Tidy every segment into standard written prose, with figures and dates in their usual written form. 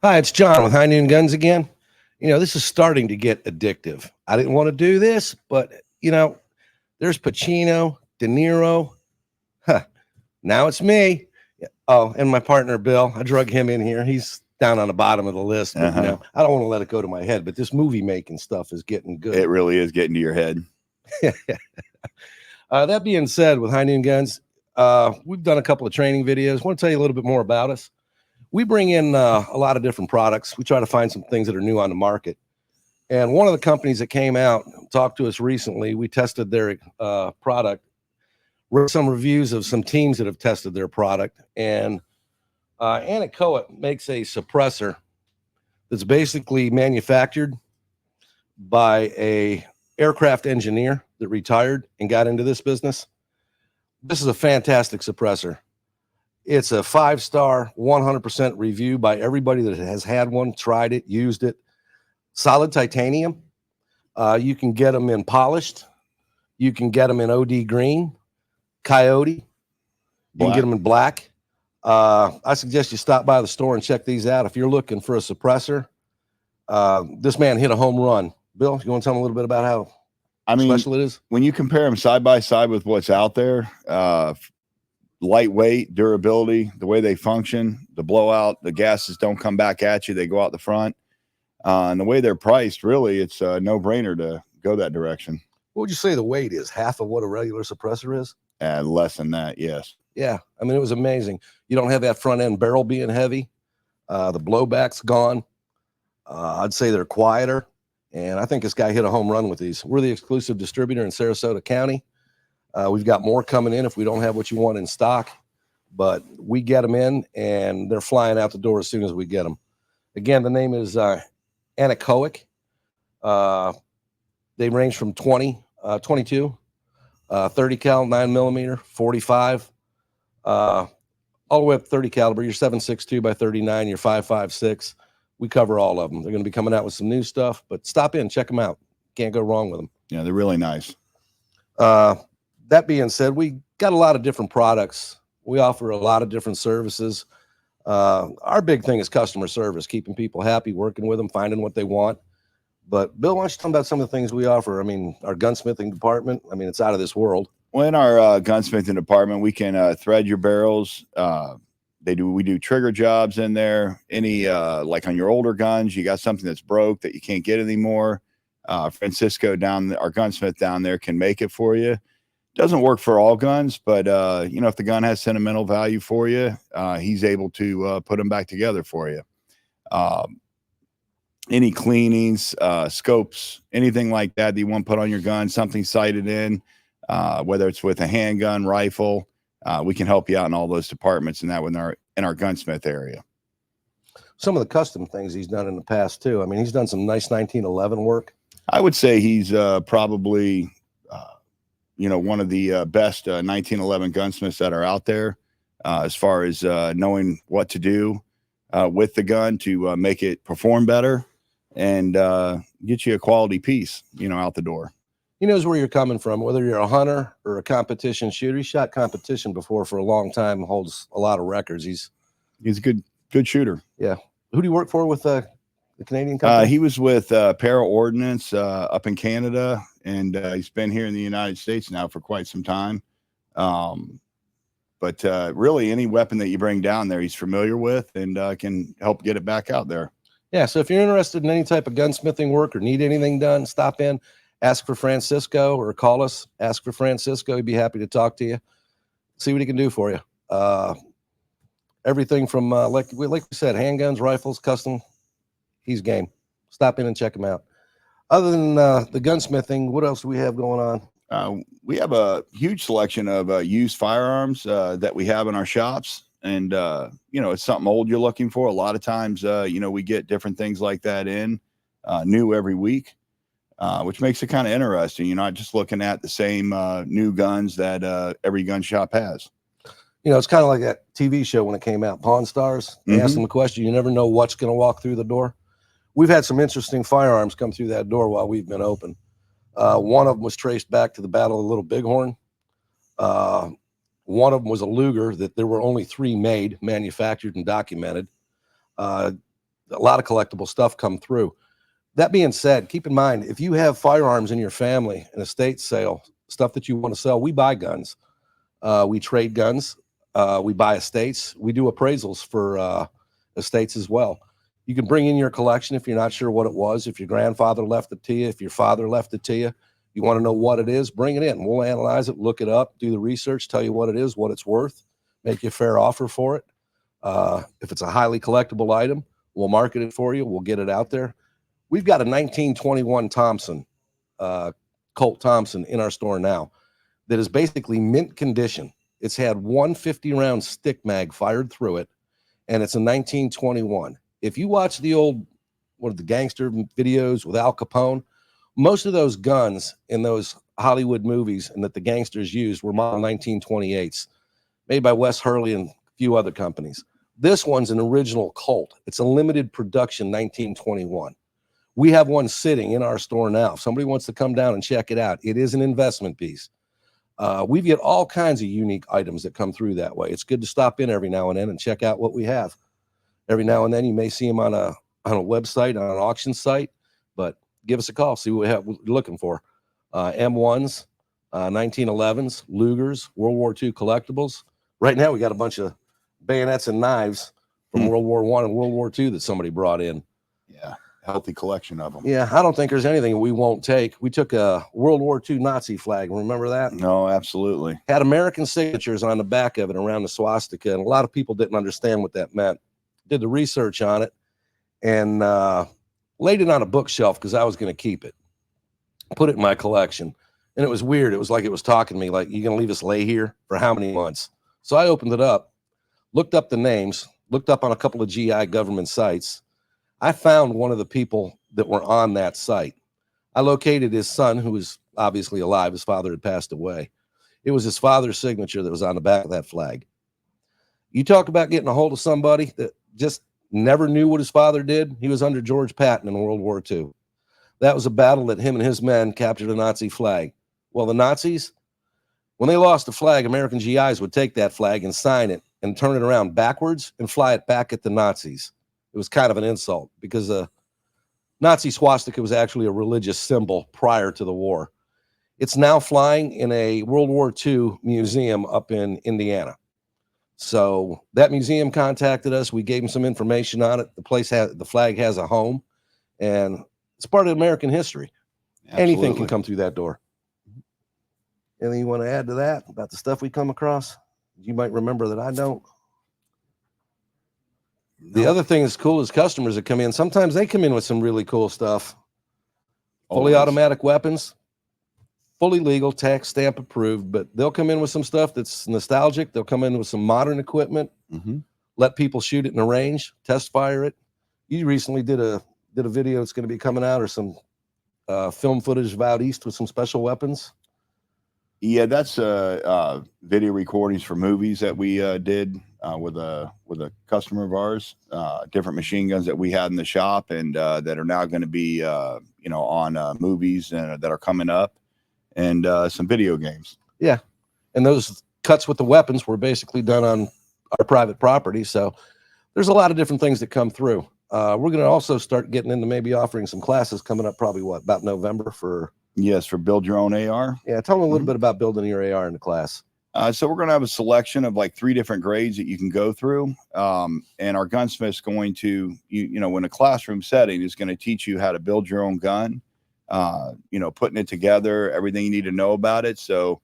Hi, it's John with High Noon Guns again. This is starting to get addictive. I didn't want to do this, but there's Pacino, De Niro. Huh. Now it's me. Oh, and my partner Bill. I drug him in here. He's down on the bottom of the list. But, I don't want to let it go to my head. But this movie making stuff is getting good. It really is getting to your head. That being said, with High Noon Guns, we've done a couple of training videos. I want to tell you a little bit more about us. We bring in a lot of different products. We try to find some things that are new on the market. And one of the companies that came out and talked to us recently, we tested their product, wrote some reviews of some teams that have tested their product. And Anechoic makes a suppressor that's basically manufactured by a aircraft engineer that retired and got into this business. This is a fantastic suppressor. It's a 5-star, 100% review by everybody that has had one, tried it, used it. Solid titanium. You can get them in polished. You can get them in OD green, coyote. You can get them in black. I suggest you stop by the store and check these out. If you're looking for a suppressor, this man hit a home run. Bill, you want to tell me a little bit about how special it is? When you compare them side by side with what's out there, lightweight, durability, the way they function, the blowout, the gases don't come back at you. They go out the front. And the way they're priced, really, it's a no-brainer to go that direction. What would you say the weight is? Half of what a regular suppressor is? Less than that, yes. Yeah, it was amazing. You don't have that front end barrel being heavy. The blowback's gone. I'd say they're quieter. And I think this guy hit a home run with these. We're the exclusive distributor in Sarasota County. We've got more coming in if we don't have what you want in stock. But we get them in, and they're flying out the door as soon as we get them. Again, the name is Anechoic. They range from 22, 30 cal, 9mm, 45, all the way up to 30 caliber. Your 7.62 by 39, your 5.56. We cover all of them. They're going to be coming out with some new stuff, but stop in, check them out. Can't go wrong with them. Yeah, they're really nice. That being said, we got a lot of different products. We offer a lot of different services. Our big thing is customer service, keeping people happy, working with them, finding what they want. But Bill, why don't you tell me about some of the things we offer? Our gunsmithing department, it's out of this world. Well, in our gunsmithing department, we can thread your barrels. We do trigger jobs in there. Any like on your older guns, you got something that's broke that you can't get anymore. Francisco our gunsmith down there can make it for you. Doesn't work for all guns, but if the gun has sentimental value for you, he's able to put them back together for you. Any cleanings, scopes, anything like that you want to put on your gun, something sighted in, whether it's with a handgun, rifle, we can help you out in all those departments in our gunsmith area. Some of the custom things he's done in the past too. He's done some nice 1911 work. I would say he's probably one of the best 1911 gunsmiths that are out there as far as knowing what to do with the gun to make it perform better and get you a quality piece, out the door. He knows where you're coming from, whether you're a hunter or a competition shooter. He shot competition before for a long time, holds a lot of records. He's a good shooter. Yeah. Who do you work for with the Canadian company? He was with Para Ordnance up in Canada, and he's been here in the United States now for quite some time. But really, any weapon that you bring down there, he's familiar with and can help get it back out there. Yeah, so if you're interested in any type of gunsmithing work or need anything done, stop in, ask for Francisco or call us. Ask for Francisco. He'd be happy to talk to you, see what he can do for you. Everything from, like we said, handguns, rifles, custom. He's game. Stop in and check him out. Other than the gunsmithing, what else do we have going on? We have a huge selection of used firearms that we have in our shops. And, it's something old you're looking for. A lot of times, we get different things like that in new every week, which makes it kind of interesting. You're not just looking at the same new guns that every gun shop has. It's kind of like that TV show when it came out, Pawn Stars. They ask them a question. You never know what's going to walk through the door. We've had some interesting firearms come through that door while we've been open. One of them was traced back to the Battle of Little Bighorn. One of them was a Luger that there were only 3 made, manufactured, and documented. A lot of collectible stuff come through. That being said, keep in mind, if you have firearms in your family, an estate sale, stuff that you want to sell, we buy guns. We trade guns. We buy estates. We do appraisals for estates as well. You can bring in your collection if you're not sure what it was. If your grandfather left it to you, if your father left it to you, you want to know what it is, bring it in. We'll analyze it, look it up, do the research, tell you what it is, what it's worth, make you a fair offer for it. If it's a highly collectible item, we'll market it for you. We'll get it out there. We've got a 1921 Thompson, Colt Thompson in our store now that is basically mint condition. It's had 150-round stick mag fired through it, and it's a 1921. If you watch the old, the gangster videos with Al Capone, most of those guns in those Hollywood movies and that the gangsters used were model 1928s, made by Wes Hurley and a few other companies. This one's an original Colt. It's a limited production 1921. We have one sitting in our store now. If somebody wants to come down and check it out, it is an investment piece. We get all kinds of unique items that come through that way. It's good to stop in every now and then and check out what we have. Every now and then you may see them on a website, on an auction site, but give us a call, see what we have, what you're looking for. M1s, 1911s, Lugers, World War II collectibles. Right now we got a bunch of bayonets and knives from World War I and World War II that somebody brought in. Yeah, healthy collection of them. Yeah, I don't think there's anything we won't take. We took a World War II Nazi flag. Remember that? No, absolutely. Had American signatures on the back of it around the swastika, and a lot of people didn't understand what that meant. Did the research on it and laid it on a bookshelf because I was going to keep it. Put it in my collection. And it was weird. It was like it was talking to me, like, you going to leave us lay here for how many months? So I opened it up, looked up the names, looked up on a couple of GI government sites. I found one of the people that were on that site. I located his son, who was obviously alive. His father had passed away. It was his father's signature that was on the back of that flag. You talk about getting a hold of somebody that just never knew what his father did. He was under George Patton in World War II. That was a battle that him and his men captured a Nazi flag. Well, the Nazis, when they lost the flag, American GIs would take that flag and sign it and turn it around backwards and fly it back at the Nazis. It was kind of an insult because a Nazi swastika was actually a religious symbol prior to the war. It's now flying in a World War II museum up in Indiana. So that museum contacted us. We gave them some information on it. The flag has a home, and it's part of American history. Absolutely. Anything can come through that door. Anything you want to add to that about the stuff we come across? You might remember that I don't. No. The other thing that's cool is customers that come in. Sometimes they come in with some really cool stuff. Fully automatic weapons, fully legal, tax stamp approved, but they'll come in with some stuff that's nostalgic. They'll come in with some modern equipment, let people shoot it in a range, test fire it. You recently did a video that's going to be coming out, or some film footage of out east with some special weapons. Yeah, that's video recordings for movies that we did with a customer of ours. Different machine guns that we had in the shop, and that are now going to be on movies that are coming up, and some video games. Yeah, and those cuts with the weapons were basically done on our private property. So there's a lot of different things that come through. We're going to also start getting into maybe offering some classes coming up, probably about November for. Yes, for build your own AR. Yeah, tell them a little bit about building your AR in the class. So we're going to have a selection of like 3 different grades that you can go through. And our gunsmith's going to, in a classroom setting, is going to teach you how to build your own gun, putting it together, everything you need to know about it. So,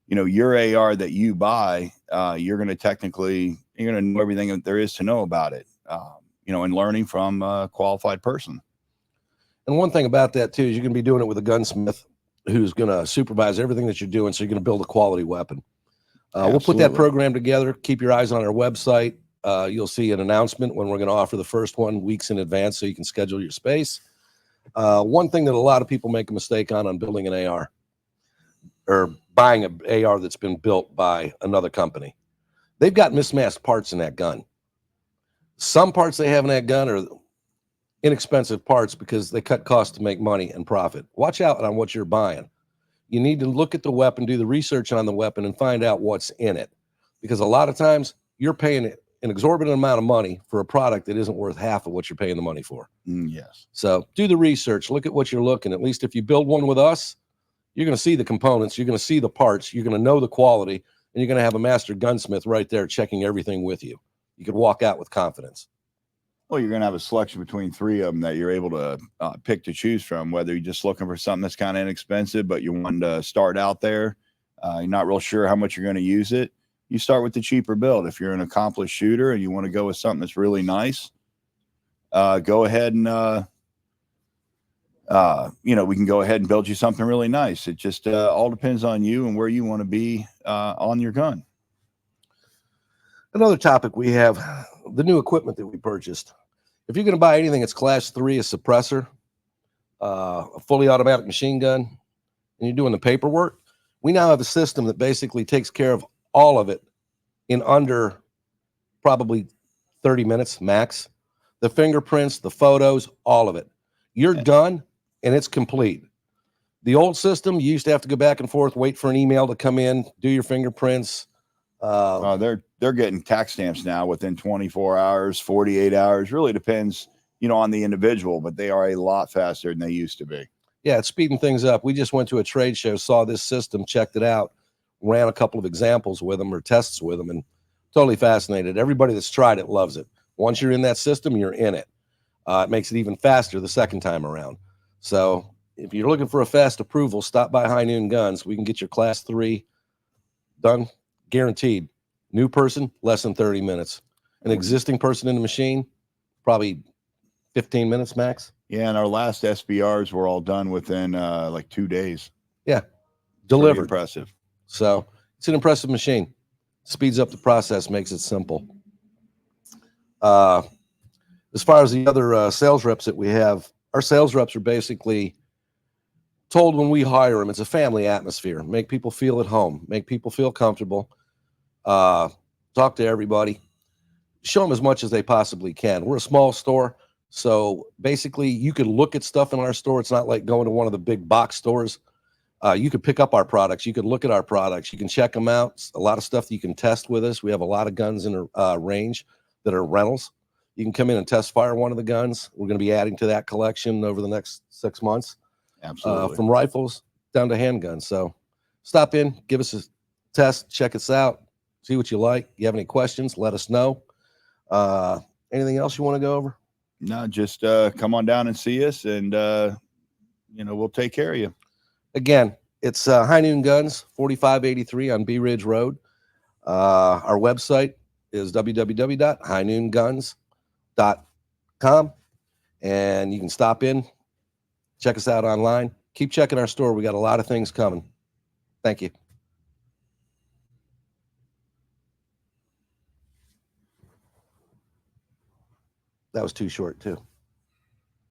your AR that you buy, you're going to know everything that there is to know about it, and learning from a qualified person. And one thing about that too is you're going to be doing it with a gunsmith who's going to supervise everything that you're doing. So you're going to build a quality weapon. We'll put that program together. Keep your eyes on our website. You'll see an announcement when we're going to offer the first one weeks in advance, so you can schedule your space. One thing that a lot of people make a mistake on building an AR, or buying an AR that's been built by another company. They've got mismatched parts in that gun. Some parts they have in that gun are inexpensive parts because they cut costs to make money and profit. Watch out on what you're buying. You need to look at the weapon, do the research on the weapon, and find out what's in it. because a lot of times you're paying an exorbitant amount of money for a product that isn't worth half of what you're paying the money for. Yes. So do the research, look at what you're looking. At least if you build one with us, you're going to see the components, you're going to see the parts, you're going to know the quality, and you're going to have a master gunsmith right there checking everything with you. You could walk out with confidence. Well, you're going to have a selection between 3 of them that you're able to pick to choose from, whether you're just looking for something that's kind of inexpensive, but you want to start out there. You're not real sure how much you're going to use it. You start with the cheaper build. If you're an accomplished shooter and you want to go with something that's really nice, go ahead and, we can go ahead and build you something really nice. It just all depends on you and where you want to be on your gun. Another topic we have, the new equipment that we purchased. If you're going to buy anything that's class 3, a suppressor, a fully automatic machine gun, and you're doing the paperwork, we now have a system that basically takes care of all of it in under probably 30 minutes max. The fingerprints, the photos, all of it. You're done and it's complete. The old system, you used to have to go back and forth, wait for an email to come in, do your fingerprints. They're getting tax stamps now within 24 hours, 48 hours. Really depends, on the individual, but they are a lot faster than they used to be. Yeah, it's speeding things up. We just went to a trade show, saw this system, checked it out, ran a couple of examples with them or tests with them, and totally fascinated. Everybody that's tried it loves it. Once you're in that system, you're in it. It makes it even faster the second time around. So if you're looking for a fast approval, stop by High Noon Guns. We can get your class 3 done, guaranteed. New person, less than 30 minutes. An existing person in the machine, probably 15 minutes max. Yeah, and our last SBRs were all done within like 2 days. Yeah, delivered. Pretty impressive. So it's an impressive machine. Speeds up the process, makes it simple. As far as the other sales reps that we have, our sales reps are basically told when we hire them, it's a family atmosphere. Make people feel at home. Make people feel comfortable. Talk to everybody. Show them as much as they possibly can. We're a small store, so basically you could look at stuff in our store. It's not like going to one of the big box stores. You could pick up our products. You could look at our products. You can check them out. A lot of stuff that you can test with us. We have a lot of guns in a range that are rentals. You can come in and test fire one of the guns. We're going to be adding to that collection over the next 6 months. Absolutely. From rifles down to handguns. So stop in, give us a test, check us out, see what you like. You have any questions, let us know. Anything else you want to go over? No, just come on down and see us, and we'll take care of you. Again, it's High Noon Guns, 4583 on Bee Ridge Road. Our website is www.highnoonguns.com, and you can stop in, check us out online. Keep checking our store. We got a lot of things coming. Thank you. That was too short, too.